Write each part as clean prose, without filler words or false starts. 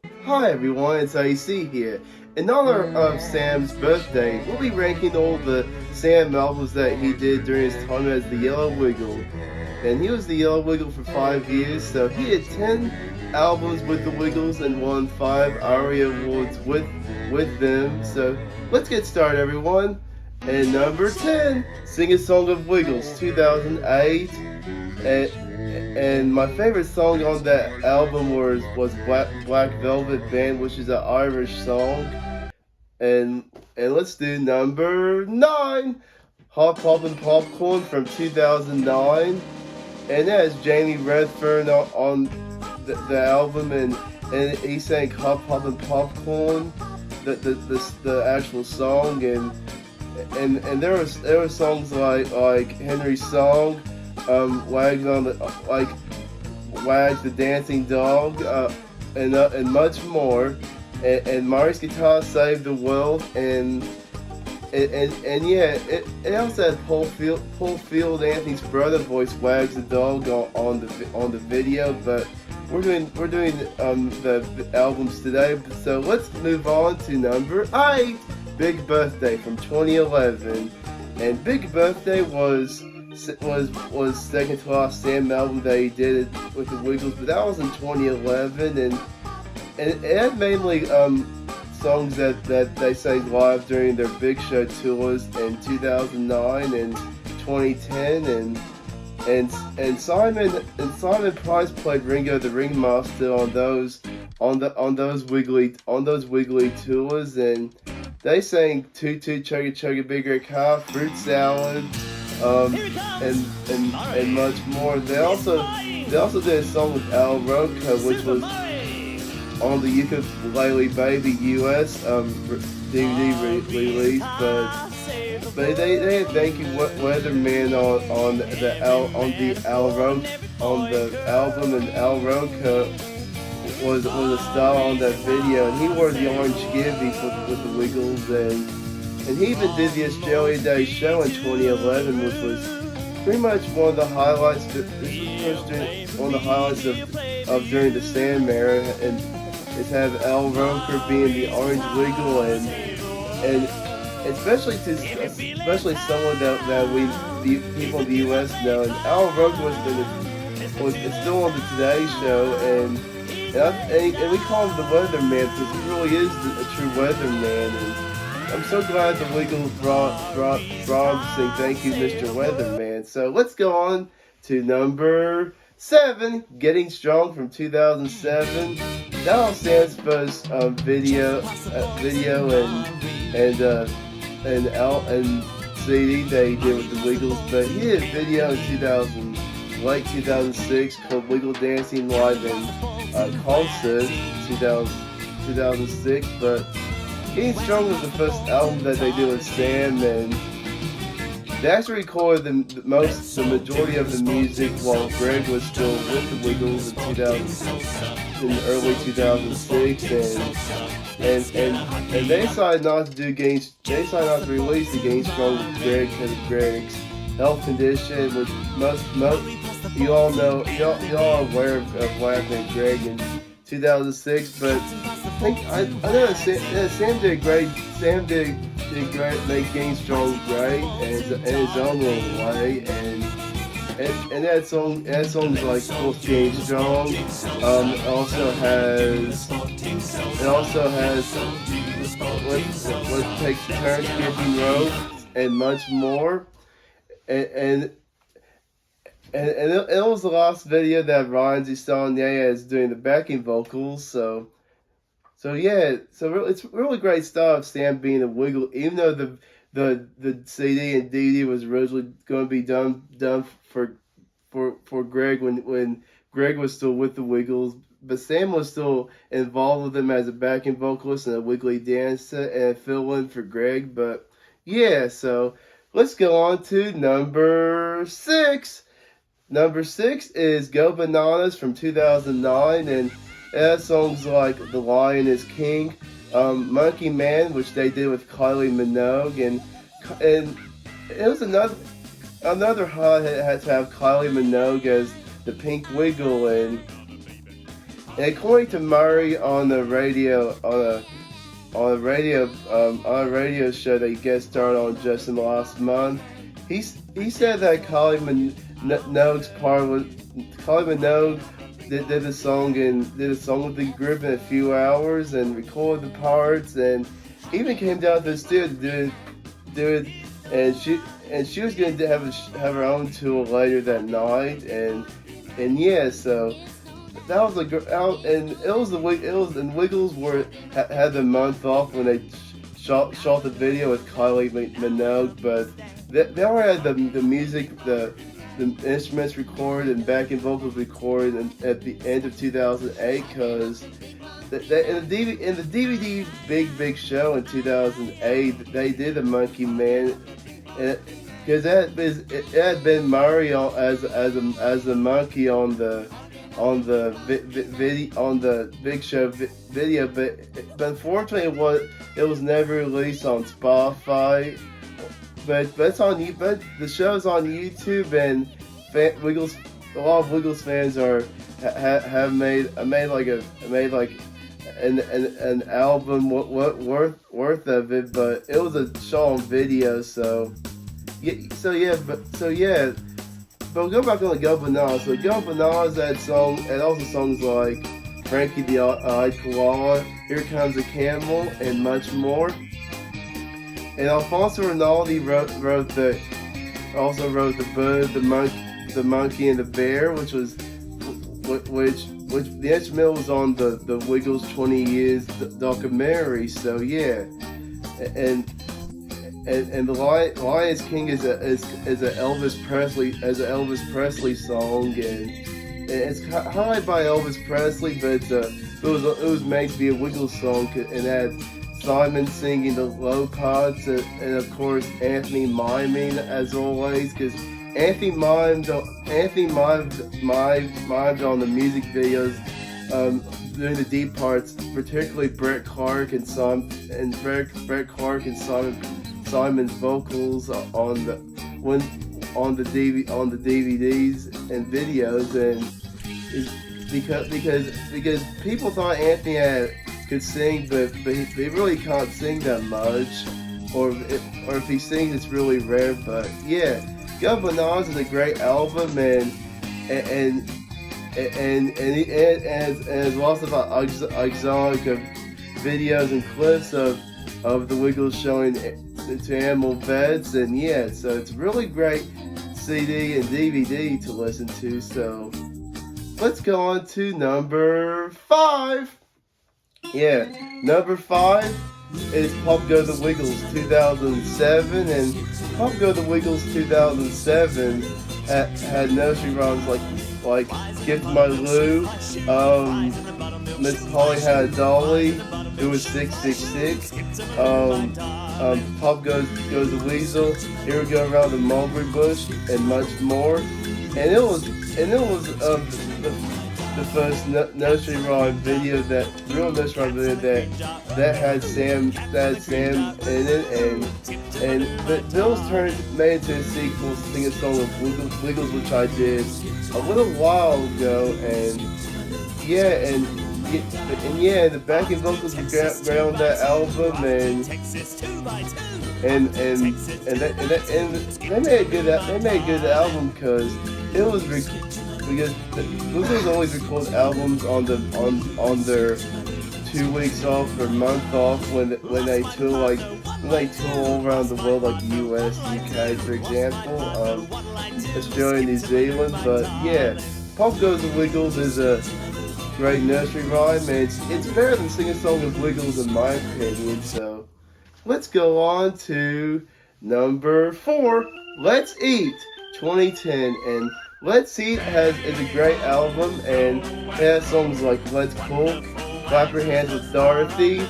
Hi everyone, it's AC here. In honor of Sam's birthday, we'll be ranking all the Sam albums that he did during his time as the Yellow Wiggle. And he was the Yellow Wiggle for 5 years, so he had 10 albums with the Wiggles and won 5 ARIA awards with them. So let's get started everyone. And number 10, Sing a Song of Wiggles, 2008. And my favorite song on that album was Black Velvet Band, which is an Irish song. And let's do number 9, Hot Poppin' Popcorn from 2009. And that is Jamie Redfern on the album, and he sang Hot Poppin' Popcorn, the actual song, and there were songs like Henry's song, Wags on the Wags the Dancing Dog, and much more. And Mari's guitar saved the world, and yeah, it also had Paul Field Anthony's brother voice Wags the Dog on the video, but we're doing the albums today. So let's move on to number 8, Big Birthday from 2011, and Big Birthday was second to last Sam album that he did with the Wiggles, but that was in 2011, and it had mainly songs that they sang live during their big show tours in 2009 and 2010, and Simon Price played Ringo the Ringmaster on those Wiggly tours, and they sang Toot Toot Chugga Chugga Big Red Car, Fruit Salad, and much more. They also did a song with Al Roker, which was on the Ukulele Baby US DVD release, but they had Thank You Weatherman on the album, and Al Roker was a star on that video, and he wore the orange skivvy with the Wiggles, and he even did the Australia Day show in 2011, which was pretty much one of the highlights. One of the highlights of during the Sam era, and is have Al Roker being the orange Wiggle, and especially someone that we people in the U.S. know. And Al Roker was still on the Today Show, and we call him the Weatherman because he really is a true Weatherman. And I'm so glad the Wiggles brought him to sing Thank You, Mr. Weatherman. So let's go on to number 7, Getting Strong from 2007. That was Sam's first video and CD that he did with the Wiggles, but he did a video in late 2006 called Wiggle Dancing Live in Concert 2006. But Getting Strong was the first album that they did with Sam, and they actually recorded the majority of the music while Greg was still with the Wiggles in early 2006, and they decided not to release the Getting Strong with Greg because of Greg's health condition, which most you all know, y'all are aware of what happened to Greg in 2006. But I know Sam did great. Sam did great, make Getting Strong great in his own little way, and that song is like both Getting Strong. It also has what takes a turn, skipping rope, and much more. And it was the last video that Ryan Zistonier is doing the backing vocals. So yeah, it's really great stuff. Sam being a Wiggle, even though the CD and DVD was originally going to be done for Greg when Greg was still with the Wiggles, but Sam was still involved with them as a backing vocalist and a Wiggly dancer and fill in for Greg. But yeah, so let's go on to number 6. Number 6 is Go Bananas from 2009, and it has songs like The Lion is King, Monkey Man, which they did with Kylie Minogue, and it was another highlight had to have Kylie Minogue as the Pink Wiggle, and And according to Murray on the radio, on a radio show that he guest starred on just in the last month, he said that Minogue's part was Kylie Minogue did a song with the group in a few hours and recorded the parts and even came down to the studio to do it, and she was going to have her own tour later that night and yeah, so that was and Wiggles had the month off when they shot the video with Kylie Minogue, but they already had the music, the instruments recorded and backing vocals recorded at the end of 2008, because in the DVD Big Show in 2008 they did the Monkey Man, because it had been Mario as the monkey on the Big Show video, but unfortunately it was never released on Spotify. But the show's on YouTube, and a lot of Wiggles fans have made an album worth of it, but it was a show on video, so yeah. But we'll go back on the Go Bananas. So Go Bananas had also songs like Frankie the Eyed Koala, Here Comes a Camel, and much more. And Alfonso Rinaldi wrote the Bird, the Monkey, and the Bear, which the instrumental was on the Wiggles 20 Years documentary. So yeah, and the Lion's King is a Elvis Presley song, and it's highlighted by Elvis Presley, but it was made to be a Wiggles song, and had Simon singing the low parts, and of course Anthony miming as always, because Anthony mimed on the music videos during the deep parts, particularly Brett Clark and Simon's vocals on the DVDs and videos, and because people thought Anthony could sing, but he really can't sing that much, or if he sings, it's really rare. But yeah, Go Bananas is a great album, and has lots of exotic videos and clips of the Wiggles showing to animal vets, and yeah, so it's a really great CD and DVD to listen to. So let's go on to number 5. Yeah, number 5 is Pop Go the Wiggles 2007, and Pop Go the Wiggles 2007 had nursery rhymes like Gift My Lou, Miss Polly Had a Dolly, it was 666, Pop Goes the Weasel, Here We Go Around the Mulberry Bush, and much more. And it was the first nursery rhyme video that had Sam in it, and Bill's Turn made into a sequel, Sing a Song of Wiggles, which I did a little while ago, and the backing vocals were great on that album, and they made a good album, because it was because Wiggles always record albums on their 2 weeks off or month off when they tour all around the world, like the US, UK, for example, Australia, New Zealand. But yeah, Pop Goes the Wiggles is a great nursery rhyme, and it's better than Sing a Song of Wiggles in my opinion. So let's go on to number 4. Let's Eat 2010, and Let's Eat is a great album, and it has songs like Let's Cook, Clap Your Hands with Dorothy,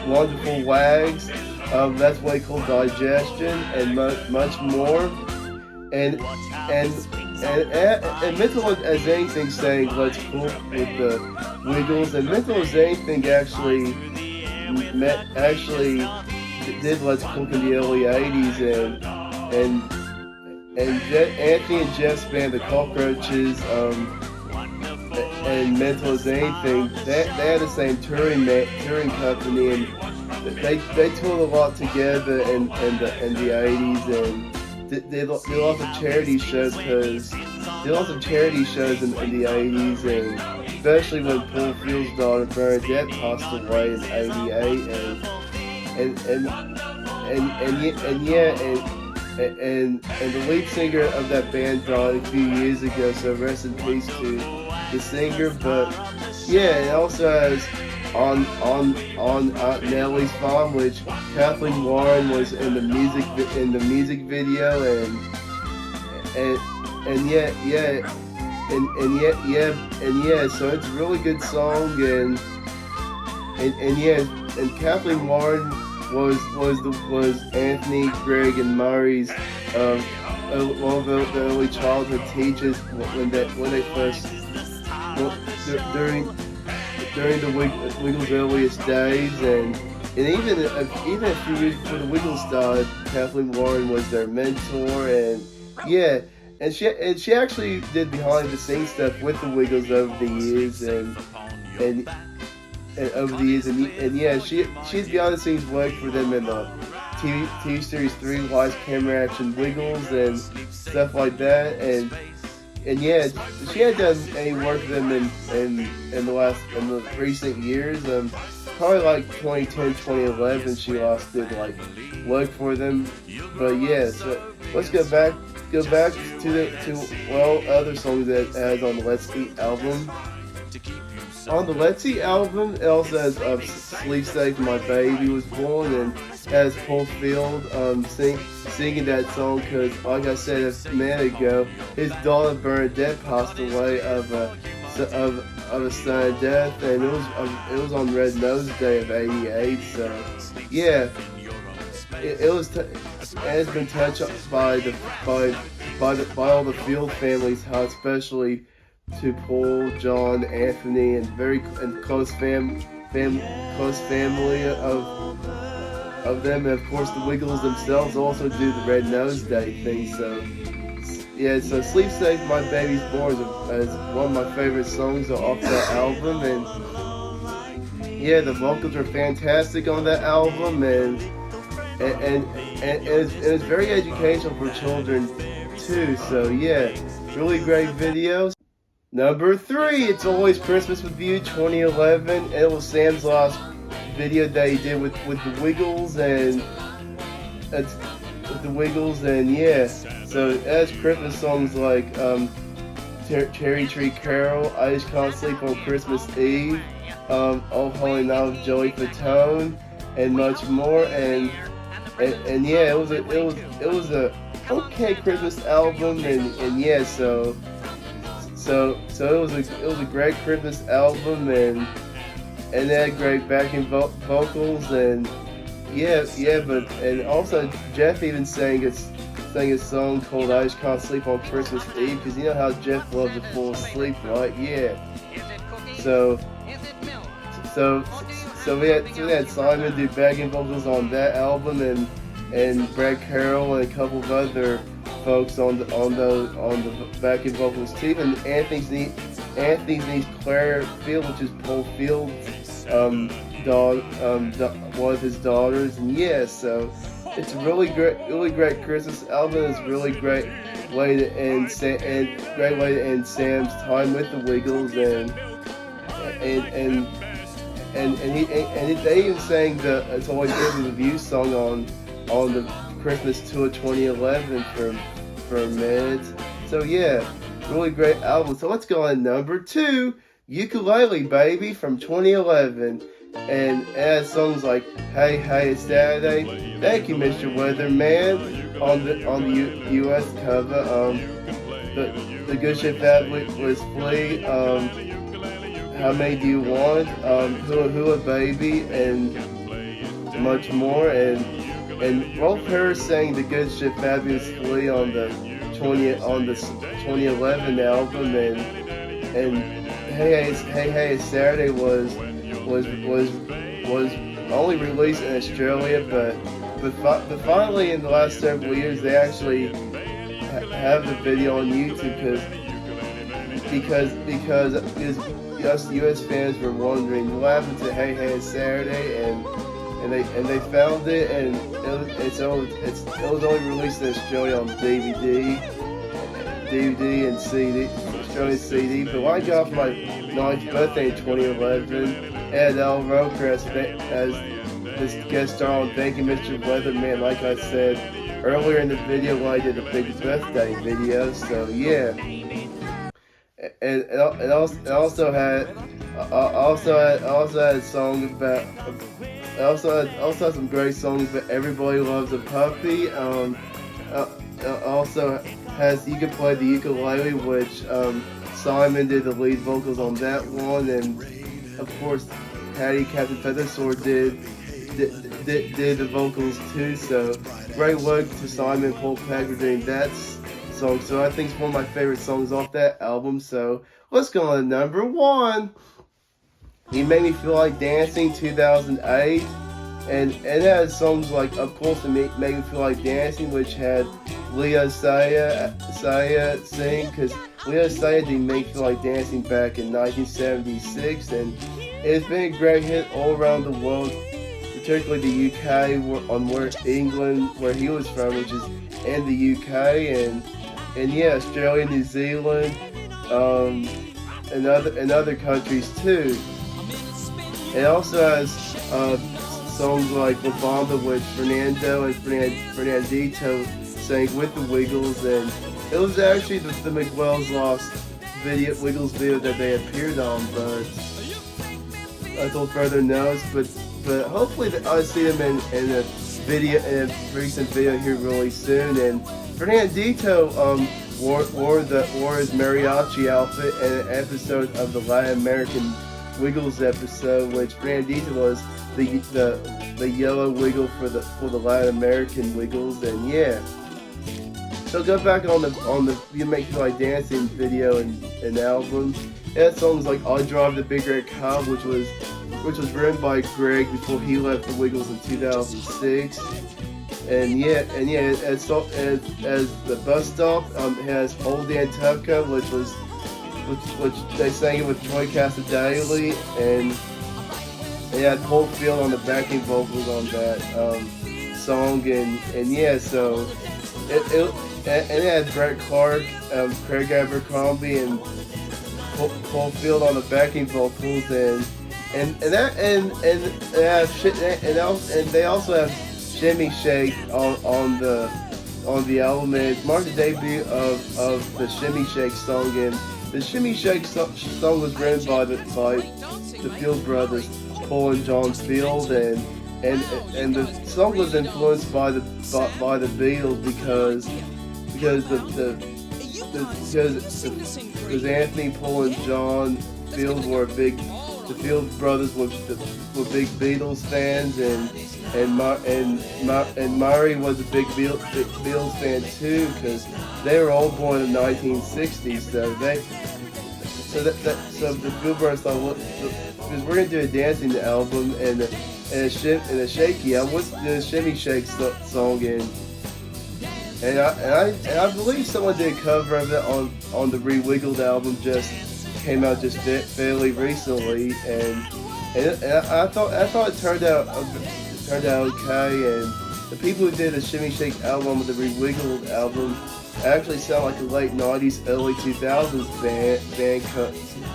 Wonderful Wags, That's What I Call Digestion, and much more. And Mental as Anything sang Let's Cook with the Wiggles, and Mental as Anything actually did Let's Cook in the early 80s, and Anthony and Jeff's band, the Cockroaches, and Mental as Anything, they had the same touring company, and they toured a lot together in the 80s, and did lots of charity shows in the 80s, and especially when Paul Field's daughter Bernadette passed away in '88, and the lead singer of that band died a few years ago, so rest in peace to the singer. But yeah, it also has on Aunt Nellie's Farm, which Kathleen Warren was in the music video, and yeah, so it's a really good song, and Kathleen Warren was Anthony, Greg, and Murray's one of the early childhood teachers when they first during the Wiggles' earliest days, and even a few years before the Wiggles started, Kathleen Warren was their mentor, and yeah. And she actually did behind the scenes stuff with the Wiggles over the years, and yeah, she's behind the scenes worked for them in the TV series 3 Live Camera Action Wiggles and stuff like that, and yeah, she hadn't done any work for them in the recent years. Probably like 2010, 2011, she last did like work for them. But yeah, so let's go back to other songs that it has on the Let's Eat album. On the Let's Eat album, it also has Sleep Safe My Baby Was Born, and has Paul Field singing that song because, like I said a minute ago, his daughter Bernadette passed away of a sudden death, and it was on Red Nose Day of '88. So yeah, it's been touched by all the Field families, how especially to Paul, John, Anthony, and close family of them, and of course the Wiggles themselves also do the Red Nose Day thing. So yeah, so Sleep Safe My Baby's Born is one of my favorite songs off that album, and yeah, the vocals are fantastic on that album, and it's very educational for children too. So yeah, really great videos. Number 3, It's Always Christmas With You 2011. It was Sam's last video that he did with the Wiggles, and yeah, so it has Christmas songs like Cherry Tree Carol, I Just Can't Sleep on Christmas Eve, Oh Holy Night with Joey Fatone, and much more, and yeah, it was a okay Christmas album, and yeah, so it was a great Christmas album, and it had great backing vocals, and yeah, but and also Jeff even sang a song called I Just Can't Sleep on Christmas Eve, because you know how Jeff loves to fall asleep, right? Yeah. So we had Simon do backing vocals on that album, and Brad Carroll and a couple of other folks on the backing vocals too. And Anthony's niece Claire Field, which is Paul Field's one of his daughters, and yeah, so it's a really great Christmas album. It's a really great way to end Sam's time with the Wiggles, and they even sang the It's Always Good With You song on the Christmas tour 2011 for a minute. So yeah, really great album. So let's go on number 2, Ukulele Baby from 2011. And it has songs like Hey Hey It's Saturday, Thank You Mr. Weatherman on the US cover, the Good Ship that was Flea, How Many Do You Want, Hula Hula Baby, and much more, and Rolf Harris sang The Good Ship Fabulous Flea on the 2011 album, and Hey Hey It's Saturday was only released in Australia, but finally in the last several years they actually have the video on YouTube, because us U.S. fans were wondering what happened to Hey Hey It's Saturday, and they found it, and it was only released in Australia on DVD and CD, Australian CD. But when I got for my 9th birthday in 2011, I had Al Roker as this guest star on Thank You Mr. Weatherman, like I said earlier in the video when I did the big birthday video. So yeah, and also had a song about. Also had some great songs, but Everybody Loves a Puppy. Also has You Can Play the Ukulele, which Simon did the lead vocals on that one, and of course Patty Captain Feathersword did the vocals too. So great work to Simon and Paul Packer doing that song. So I think it's one of my favorite songs off that album. So let's go on to number 1. He Made Me Feel Like Dancing, 2008, and it has songs like, of course, It Made Me Feel Like Dancing, which had Leo Saya sing, because Leo Saya did Make Me Feel Like Dancing back in 1976, and it's been a great hit all around the world, particularly the UK, England, where he was from, which is in the UK, and yeah, Australia, New Zealand, and other countries too. It also has songs like La Bamba, which Fernando and Fernandito sang with the Wiggles, and it was actually the McWell's Lost Wiggles video that they appeared on, but until further notice, but hopefully I'll see them in a recent video here really soon. And Fernandito wore his mariachi outfit in an episode of the Latin American Wiggles episode, which Fernandito was the yellow wiggle for the Latin American Wiggles, and yeah. So go back on the You Make Me Like Dancing video and album. It had songs like I Drive the Big Red Car, which was written by Greg before he left the Wiggles in 2006. And yeah, as the Bus Stop, it has Old Antuca, which they sang it with Troy Casadale, and they had Paul Field on the backing vocals on that song, and yeah, so it had Brett Clark, Craig Abercrombie, and Paul Field on the backing vocals, and they also have Shimmy Shake on the album. And it marked the debut of the Shimmy Shake song, and the Shimmy Shake song was written by the Field brothers, Paul and John Field, and the song was influenced by the Beatles because Anthony, Paul, and John Field were the Field brothers were big Beatles fans, and Murray was a big Beatles fan too, because they were all born in the 1960s. So the Field brothers thought, because we're gonna do a dancing album and a shaky album, let's do a Shimmy Shake song, and I believe someone did a cover of it on the Re-Wiggled album, just came out just fairly recently, and I thought it turned out okay, and the people who did the Shimmy Shake album with the Re-Wiggled album actually sound like a late 90s, early 2000s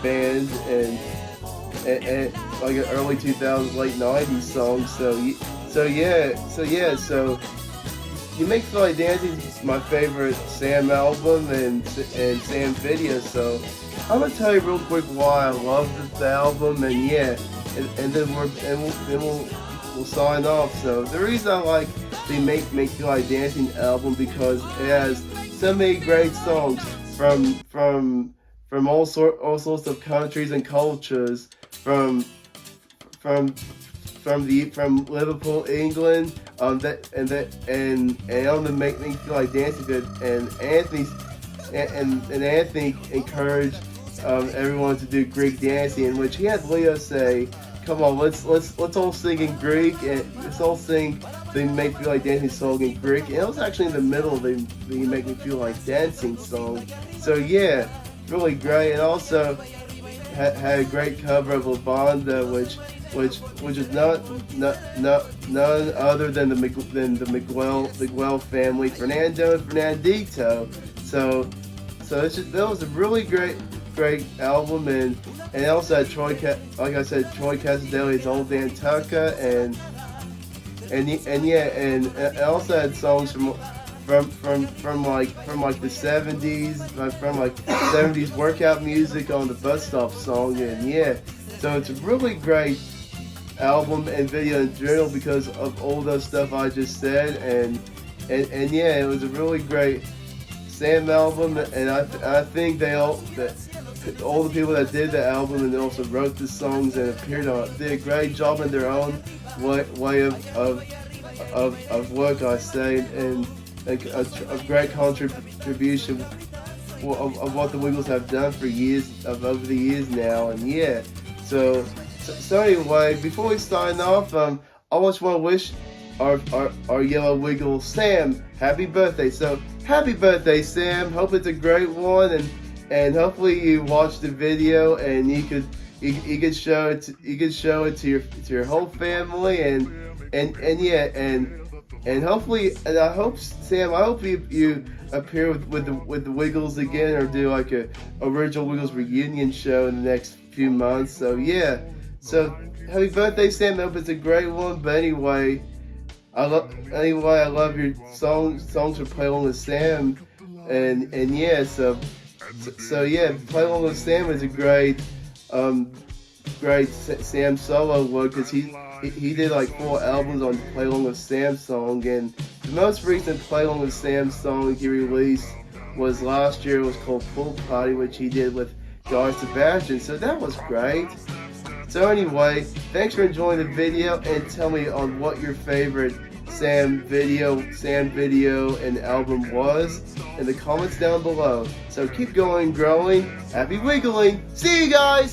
band, and like an early 2000s, late 90s song. So You Make Me Feel Like Dancing is my favorite Sam album and Sam video. So I'm gonna tell you real quick why I love this album, and yeah, and then we'll sign off. So the reason I like the Make Me Feel Like Dancing album, because it has so many great songs from all sorts of countries and cultures, from Liverpool, England, and on the Make Me Feel Like Dancing good, and Anthony encouraged everyone to do Greek dancing, in which he had Leo say, "Come on, let's all sing in Greek, and let's all sing the Make Me Feel Like Dancing song in Greek." And it was actually in the middle of the Make Me Feel Like Dancing song. So yeah, really great, and also had a great cover of La Banda, which is none other than the Miguel family, Fernando and Fernandito. So that was a really great album, and also had like I said, Troy Casadeli's Old Dan Tucker, and also had songs from like the 70s, from like 70s workout music on the Bus Stop song, and yeah, so it's a really great album and video in general because of all the stuff I just said, and yeah, it was a really great Sam album, and I think all the people that did the album and also wrote the songs and appeared on it did a great job in their own way of work, I say, and a great contribution of what the Wiggles have done for over the years now, and yeah, so anyway, before we sign off, I just want to wish our Yellow Wiggle Sam happy birthday. So happy birthday, Sam. Hope it's a great one, and hopefully you watch the video and you could show it to your whole family, and hopefully, and I hope, Sam, I hope you appear with the Wiggles again, or do like a original Wiggles reunion show in the next few months. So yeah, so happy birthday, Sam. I hope it's a great one. But anyway, I love your songs for Play Along with Sam, and yeah, so yeah, Play Along with Sam is a great Sam solo work, because he did like 4 albums on Play Along with Sam song, and the most recent Play Along with Sam song he released was last year. It was called Pool Party, which he did with Guy Sebastian, so that was great. So anyway, thanks for enjoying the video, and tell me on what your favorite Sam video and album was in the comments down below. So keep going, growing, happy wiggling. See you guys!